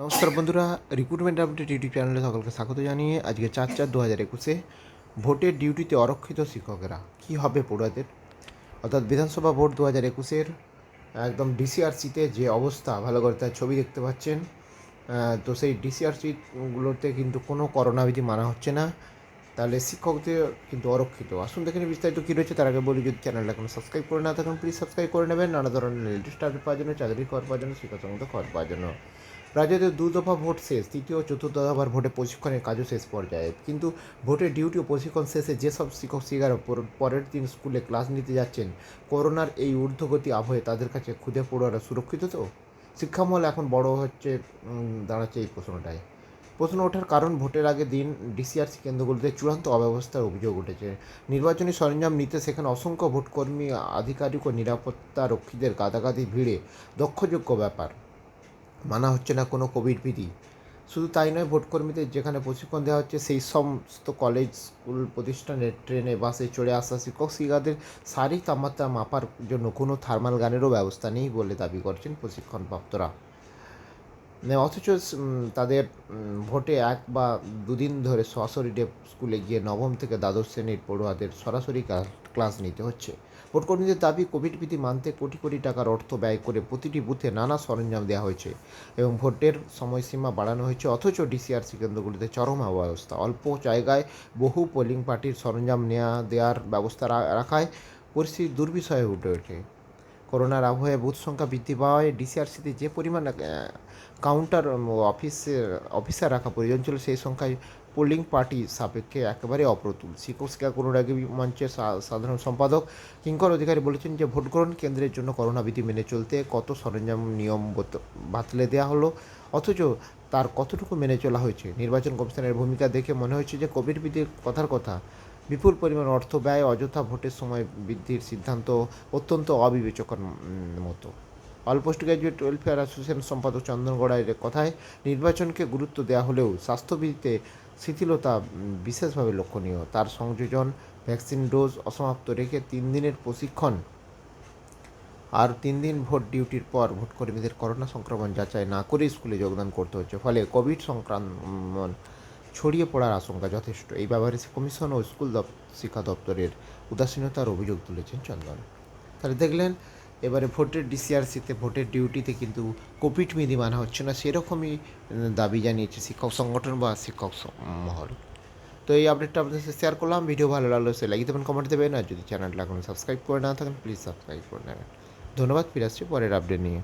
নমস্কার বন্ধুরা, recruitment update YouTube চ্যানেলে সকলকে স্বাগত জানিয়ে আজকে 4/4/2021 ভোটের ডিউটিতে অরক্ষিত শিক্ষকেরা কী হবে পড়ুয়াদের। অর্থাৎ বিধানসভা ভোট 2021-এর একদম ডিসিআরসিতে যে অবস্থা, ভালো করে তার ছবি দেখতে পাচ্ছেন। তো সেই ডিসিআরসিগুলোতে কিন্তু কোনো করোনা বিধি মানা হচ্ছে না, তাহলে শিক্ষকদের কিন্তু অরক্ষিত। আসুন দেখে নিই বিস্তারিত কী রয়েছে। তার আগে বলি, যদি চ্যানেলটা এখন সাবস্ক্রাইব করে না থাকেন প্লিজ সাবস্ক্রাইব করে নেবেন, নানা ধরনের লেটেস্ট আপডেট পাওয়ার জন্য, চাকরির খবর পাওয়ার জন্য, শিক্ষা সংক্রান্ত খবর পাওয়ার জন্য। রাজ্যতে 2 দফা ভোট শেষ, তৃতীয় ও চতুর্থ দফার ভোটে প্রশিক্ষণের কাজও শেষ পর্যায়ে। কিন্তু ভোটের ডিউটি ও প্রশিক্ষণ শেষে যেসব শিক্ষক শিক্ষিকারা পরের দিন স্কুলে ক্লাস নিতে যাচ্ছেন, করোনার এই ঊর্ধ্বগতি আবহে তাদের কাছে খুদে পড়ুয়ারা সুরক্ষিত তো? শিক্ষামহল এখন বড় হচ্ছে দাঁড়াচ্ছে এই প্রশ্নটায়। প্রশ্ন ওঠার কারণ, ভোটের আগে দিন ডিসিআরসি কেন্দ্রগুলোতে চূড়ান্ত অব্যবস্থার অভিযোগ উঠেছে। নির্বাচনী সরঞ্জাম নিতে সেখানে অসংখ্য ভোটকর্মী, আধিকারিক ও নিরাপত্তা রক্ষীদের গাদাগাদি ভিড়ে দক্ষযোগ্য ব্যাপার। মানা হচ্ছে না কোনো কোভিড বিধি। শুধু তাই নয়, ভোটকর্মীদের যেখানে প্রশিক্ষণ দেওয়া হচ্ছে সেই সমস্ত কলেজ, স্কুল, প্রতিষ্ঠানে ট্রেনে, বাসে চড়ে আসা শিক্ষক শিক্ষিকাদের শারীরিক তাপমাত্রা মাপার জন্য কোনো থার্মাল গানেরও ব্যবস্থা নেই বলে দাবি করছেন প্রশিক্ষণপ্রাপ্তরা। অথচ তাদের ভোটে 1 বা 2 দিন ধরে সশরীরে স্কুলে গিয়ে নবম থেকে দ্বাদশ শ্রেণীর পড়ুয়াদের সরাসরি ক্লাস নিতে হচ্ছে। ভোটকর্মীদের দাবি, কোভিড বিধি মানতে কোটি কোটি টাকার অর্থ ব্যয় করে প্রতিটি বুথে নানা সরঞ্জাম দেওয়া হয়েছে এবং ভোটের সময়সীমা বাড়ানো হয়েছে। অথচ ডিসিআরসি কেন্দ্রগুলিতে চরম অব্যবস্থা। অল্প জায়গায় বহু পোলিং পার্টির সরঞ্জাম দেওয়ার ব্যবস্থা রাখায় পরিস্থিতি দুর্বিষহ উঠে ওঠে। করোনার আবহে বুথ সংখ্যা বৃদ্ধি পাওয়ায় ডিসিআরসিতে যে পরিমাণ কাউন্টার অফিসার রাখা প্রয়োজন ছিল, সেই সংখ্যায় পোলিং পার্টি সাপেক্ষে একেবারে অপ্রতুল। শিক্ষক শিক্ষা অনুরাগী মঞ্চের সাধারণ সম্পাদক কিঙ্কর অধিকারী বলেছেন যে ভোট গ্রহণ কেন্দ্রের জন্য করোনা বিধি মেনে চলতে কত সরঞ্জাম নিয়ম বাতলে দেওয়া হলো, অথচ তার কতটুকু মেনে চলা হয়েছে। নির্বাচন কমিশনের ভূমিকা দেখে মনে হচ্ছে যে কোভিড বিধির কথার কথা, বিপুল পরিমাণ অর্থ ব্যয়, অযথা ভোটের সময় বৃদ্ধির সিদ্ধান্ত অত্যন্ত অবিবেচকের মতো। All post graduate welfare association সম্পাদক চন্দন গড়াইয়ের কথায়, নির্বাচনকে গুরুত্ব দেওয়া হলেও স্বাস্থ্যবিধিতে শিথিলতা বিশেষভাবে লক্ষণীয়। তার সংযোজন, ভ্যাকসিন ডোজ অসমাপ্ত রেখে 3 দিনের প্রশিক্ষণ আর 3 দিন ভোট ডিউটির পর ভোটকর্মীদের করোনা সংক্রমণ যাচাই না করে স্কুলে যোগদান করতে হচ্ছে, ফলে কোভিড সংক্রমণ ছড়িয়ে পড়ার আশঙ্কা যথেষ্ট। এই ব্যাপারে কমিশন ও স্কুল শিক্ষা দপ্তরের উদাসীনতার অভিযোগ তুলেছেন চন্দন। তাহলে দেখলেন, এবারে ভোটের ডিসিআরসিতে ভোটের ডিউটিতে কিন্তু কোভিড বিধি মানা হচ্ছে না, সেরকমই দাবি জানিয়েছে শিক্ষক সংগঠন বা শিক্ষক মহল। তো এই আপডেটটা আপনাদের সাথে শেয়ার করলাম। ভিডিও ভালো লাগলে সে লাইক দেবেন, কমেন্ট দেবেন, আর যদি চ্যানেলটা এখনো সাবস্ক্রাইব করে না থাকেন প্লিজ সাবস্ক্রাইব করে নেবেন। ধন্যবাদ। ফিরে আসছি পরের আপডেট নিয়ে।